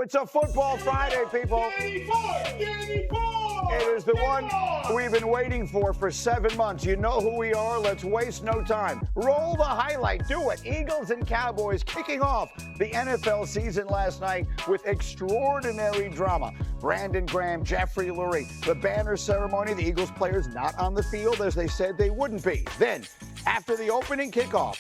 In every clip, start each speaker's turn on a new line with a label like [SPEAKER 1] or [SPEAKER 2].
[SPEAKER 1] It's a football Friday, people. It is the one we've been waiting for 7 months. You know who we are. Let's waste no time. Roll the highlight. Do it. Eagles and Cowboys kicking off the NFL season last night with extraordinary drama. Brandon Graham, Jeffrey Lurie, the banner ceremony, the Eagles players not on the field as they said they wouldn't be. Then, after the opening kickoff,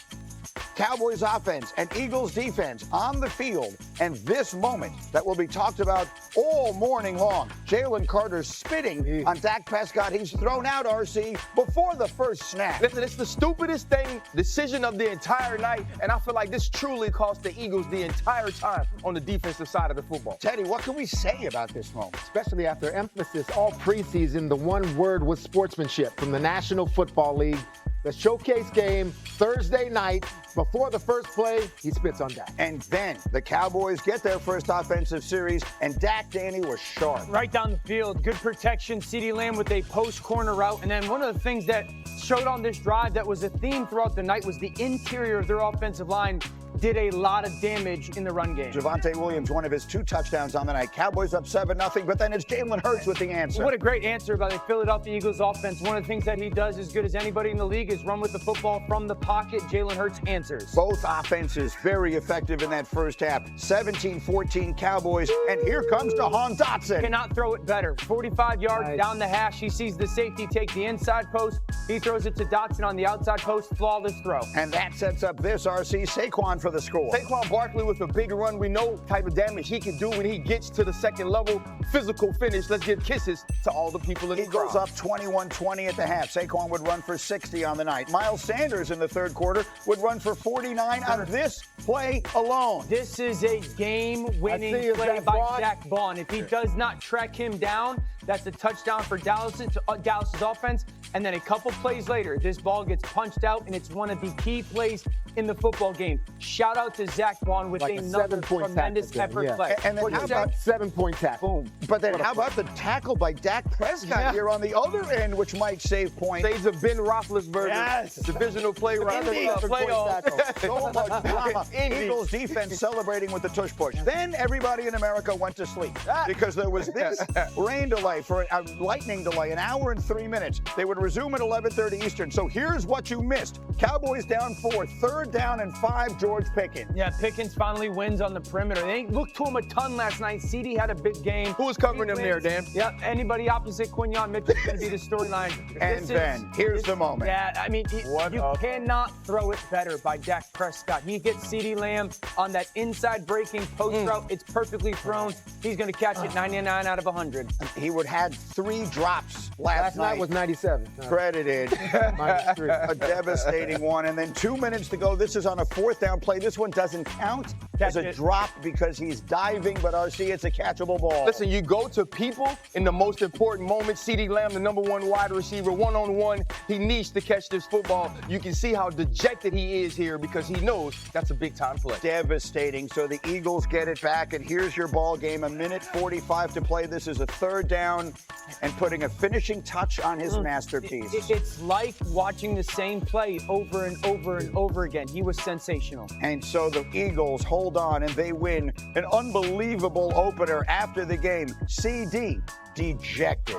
[SPEAKER 1] Cowboys offense and Eagles defense on the field, and this moment that will be talked about all morning long. Jalen Carter spitting on Dak Prescott. He's thrown out, RC, before the first snap.
[SPEAKER 2] Listen, it's the stupidest decision of the entire night, and I feel like this truly cost the Eagles the entire time on the defensive side of the football.
[SPEAKER 1] Teddy, what can we say about this moment?
[SPEAKER 3] Especially after emphasis all preseason, the one word was sportsmanship from the National Football League. The showcase game Thursday night, before the first play, he spits on Dak.
[SPEAKER 1] And then the Cowboys get their first offensive series, and Dak, Danny, was sharp.
[SPEAKER 4] Right down the field, good protection. CeeDee Lamb with a post corner route. And then one of the things that showed on this drive that was a theme throughout the night was the interior of their offensive line did a lot of damage in the run game.
[SPEAKER 1] Javonte Williams, one of his 2 touchdowns on the night. Cowboys up 7-0, but then it's Jalen Hurts with the answer.
[SPEAKER 4] What a great answer by the Philadelphia Eagles offense. One of the things that he does as good as anybody in the league is run with the football from the pocket. Jalen Hurts answers.
[SPEAKER 1] Both offenses very effective in that first half. 17-14 Cowboys, and here comes DeHaan Dotson.
[SPEAKER 4] Cannot throw it better. 45 yards down the hash. He sees the safety take the inside post. He throws it to Dotson on the outside post. Flawless throw.
[SPEAKER 1] And that sets up this, RC, Saquon for the score.
[SPEAKER 2] Saquon Barkley with a big run. We know type of damage he can do when he gets to the second level. Physical finish. Let's give kisses to all the people in the crowd.
[SPEAKER 1] Eagles up 21-20 at the half. Saquon would run for 60 on the night. Miles Sanders in the third quarter would run for 49 on this play alone.
[SPEAKER 4] This is a game-winning play by Zach Vaughn. If he does not track him down, that's a touchdown for Dallas's offense. And then a couple plays later, this ball gets punched out, and it's one of the key plays in the football game. Shout out to Zach Vaughn with another tremendous effort play.
[SPEAKER 1] And then how about
[SPEAKER 3] 7-point tackle?
[SPEAKER 1] Boom. But then how about the tackle by Dak Prescott here on the other end, which might save points?
[SPEAKER 2] Saves a Ben Roethlisberger.
[SPEAKER 1] Yes.
[SPEAKER 2] Divisional play right
[SPEAKER 1] playoff. So much drama. Eagles defense celebrating with the tush push. Then everybody in America went to sleep because there was this rain delay for a lightning delay, an hour and 3 minutes. They would resume at 11:30 Eastern. So here's what you missed. Cowboys down 4, 3rd down and 5, George Pickens.
[SPEAKER 4] Yeah, Pickens finally wins on the perimeter. They ain't looked to him a ton last night. CeeDee had a big game.
[SPEAKER 2] Who was covering him there, Dan?
[SPEAKER 4] Yep, anybody opposite Quinyon Mitchell is going to be the storyline.
[SPEAKER 1] And then, here's the moment.
[SPEAKER 4] Yeah, I mean, you cannot throw it better by Dak Prescott. He gets CeeDee Lamb on that inside breaking post route. It's perfectly thrown. He's going to catch it 99 out of 100.
[SPEAKER 1] He would had 3 drops last night.
[SPEAKER 3] Night was 97.
[SPEAKER 1] Credited. A devastating one. And then 2 minutes to go. This is on a 4th down play. This one doesn't count as a drop because he's diving, but RC, it's a catchable ball.
[SPEAKER 2] Listen, you go to people in the most important moments. CeeDee Lamb, the number 1 wide receiver, one-on-one. He needs to catch this football. You can see how dejected he is here because he knows that's a big-time play.
[SPEAKER 1] Devastating. So the Eagles get it back, and here's your ball game. 1:45 to play. This is a 3rd down and putting a finishing touch on his masterpiece.
[SPEAKER 4] It's like watching the same play over and over and over again. He was sensational.
[SPEAKER 1] And so the Eagles hold on, and they win an unbelievable opener after the game. CD dejected.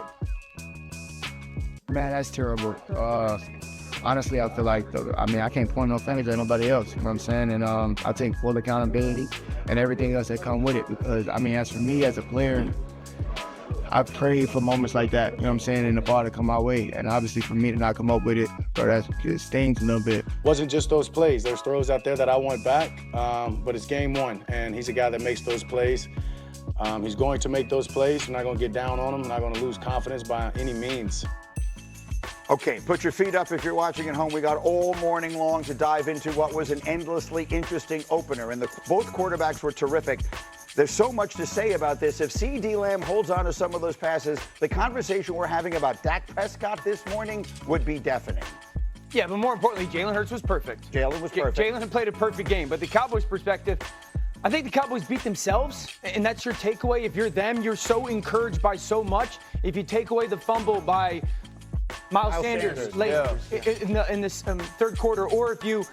[SPEAKER 5] Man, that's terrible. Honestly, I feel like, I can't point no fingers at nobody else, you know what I'm saying? And I take full accountability and everything else that come with it because, as for me as a player, I prayed for moments like that, you know what I'm saying, and the ball to come my way. And obviously for me to not come up with it, it stings a little bit.
[SPEAKER 6] Wasn't just those plays. There's throws out there that I want back, but it's game 1, and he's a guy that makes those plays. He's going to make those plays. We're not going to get down on him. We're not going to lose confidence by any means.
[SPEAKER 1] Okay, put your feet up if you're watching at home. We got all morning long to dive into what was an endlessly interesting opener, and both quarterbacks were terrific. There's so much to say about this. If CeeDee Lamb holds on to some of those passes, the conversation we're having about Dak Prescott this morning would be deafening.
[SPEAKER 4] Yeah, but more importantly, Jalen Hurts was perfect.
[SPEAKER 1] Jalen was perfect.
[SPEAKER 4] Jalen had played a perfect game, but the Cowboys' perspective, I think the Cowboys beat themselves, and that's your takeaway. If you're them, you're so encouraged by so much. If you take away the fumble by Miles Sanders late in this third quarter, or if you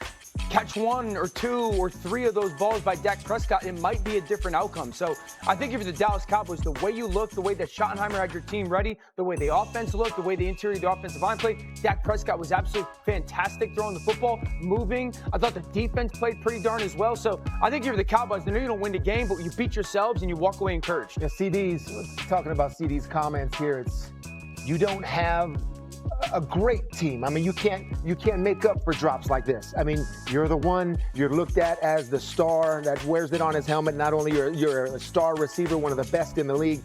[SPEAKER 4] catch 1 or 2 or 3 of those balls by Dak Prescott, it might be a different outcome. So I think if you're the Dallas Cowboys, the way you look, the way that Schottenheimer had your team ready, the way the offense looked, the way the interior of the offensive line played, Dak Prescott was absolutely fantastic throwing the football, moving. I thought the defense played pretty darn as well. So I think if you're the Cowboys, I know you don't win the game, but you beat yourselves and you walk away encouraged.
[SPEAKER 3] Yeah, CeeDee's, talking about CeeDee's comments here, it's you don't have a great team. I mean, you can't make up for drops like this. I mean, you're the one, you're looked at as the star that wears it on his helmet. Not only you're a star receiver, one of the best in the league.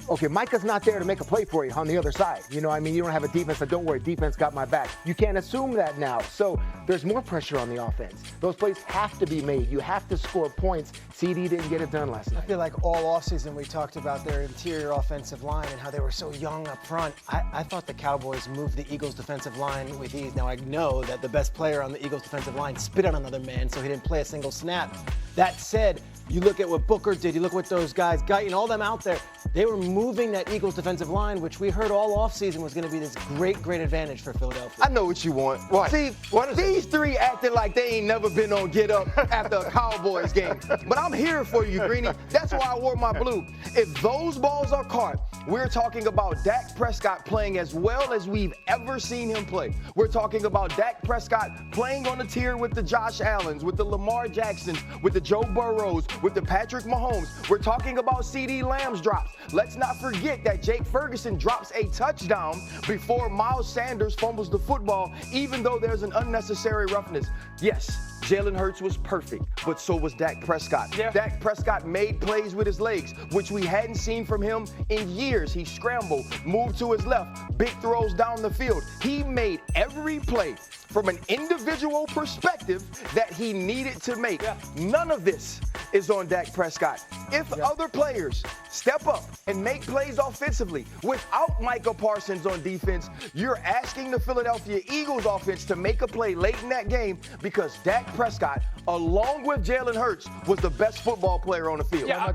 [SPEAKER 3] Okay, Micah's not there to make a play for you on the other side. You know, I mean, you don't have a defense, but don't worry, defense got my back. You can't assume that now. So there's more pressure on the offense. Those plays have to be made. You have to score points. CeeDee didn't get it done last night.
[SPEAKER 7] I feel like all offseason we talked about their interior offensive line and how they were so young up front. I thought the Cowboys moved the Eagles' defensive line with ease. Now I know that the best player on the Eagles' defensive line spit on another man, so he didn't play a single snap. That said, you look at what Booker did, you look at what those guys, Guyton, all them out there, they were moving that Eagles defensive line, which we heard all offseason was going to be this great advantage for Philadelphia.
[SPEAKER 2] I know what you want.
[SPEAKER 3] What?
[SPEAKER 2] See, these three acting like they ain't never been on Get Up after a Cowboys game. But I'm here for you, Greeny. That's why I wore my blue. If those balls are caught, we're talking about Dak Prescott playing as well as we've ever seen him play. We're talking about Dak Prescott playing on the tier with the Josh Allens, with the Lamar Jacksons, with the Joe Burrows, with the Patrick Mahomes. We're talking about CeeDee Lamb's drops. Let's not forget that Jake Ferguson drops a touchdown before Miles Sanders fumbles the football, even though there's an unnecessary roughness. Yes, Jalen Hurts was perfect, but so was Dak Prescott.
[SPEAKER 4] Yeah.
[SPEAKER 2] Dak Prescott made plays with his legs, which we hadn't seen from him in years. He scrambled, moved to his left, big throws down the field. He made every play from an individual perspective that he needed to make.
[SPEAKER 4] Yeah.
[SPEAKER 2] None of this is on Dak Prescott. If other players step up and make plays offensively without Micah Parsons on defense, you're asking the Philadelphia Eagles offense to make a play late in that game because Dak Prescott, along with Jalen Hurts, was the best football player on the field.
[SPEAKER 4] Yeah,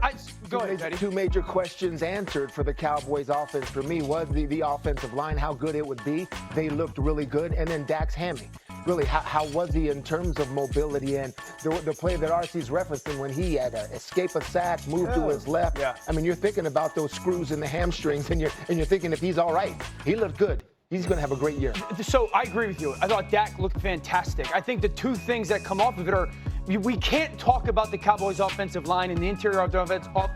[SPEAKER 4] go ahead, Teddy.
[SPEAKER 3] Two major questions answered for the Cowboys offense for me was the offensive line, how good it would be. They looked really good. And then Dak's hammy. Really, how was he in terms of mobility and the play that RC's referencing when he had to escape a sack, move to his left?
[SPEAKER 4] Yeah.
[SPEAKER 3] I mean, you're thinking about those screws in the hamstrings, and you're thinking if he's all right, he looked good. He's going to have a great year.
[SPEAKER 4] So I agree with you. I thought Dak looked fantastic. I think the two things that come off of it are we can't talk about the Cowboys' offensive line and the interior of the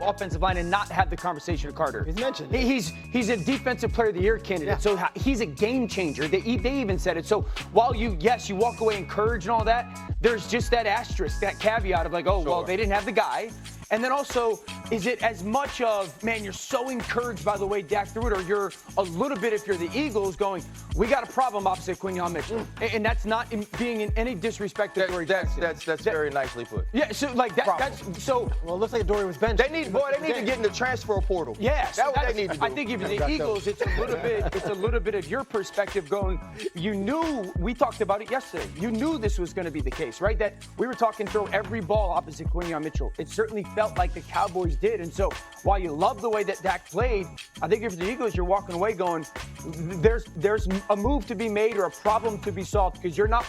[SPEAKER 4] offensive line and not have the conversation of Carter.
[SPEAKER 7] He's mentioned.
[SPEAKER 4] He's a defensive player of the year candidate.
[SPEAKER 7] Yeah.
[SPEAKER 4] So he's a game changer. They even said it. So while you walk away encouraged and all that, there's just that asterisk, that caveat of like, oh, well, they didn't have the guy. And then also, is it as much of, man, you're so encouraged by the way Dak threw it, or you're a little bit, if you're the Eagles, going, we got a problem opposite Quinyon Mitchell. And that's not being in any disrespect to Dory Jackson.
[SPEAKER 2] That's very nicely put.
[SPEAKER 4] Yeah, so like that's so.
[SPEAKER 7] Well, it looks like Dory was benched.
[SPEAKER 2] They need to get in the transfer portal.
[SPEAKER 4] Yeah,
[SPEAKER 2] that's what they need to do.
[SPEAKER 4] I think if you're the Eagles, it's a little bit of your perspective going. You knew, we talked about it yesterday. You knew this was going to be the case, right? That we were talking throw every ball opposite Quinyon Mitchell. It certainly felt like the Cowboys did, and so while you love the way that Dak played, I think if you're the Eagles, you're walking away going, there's a move to be made or a problem to be solved because you're not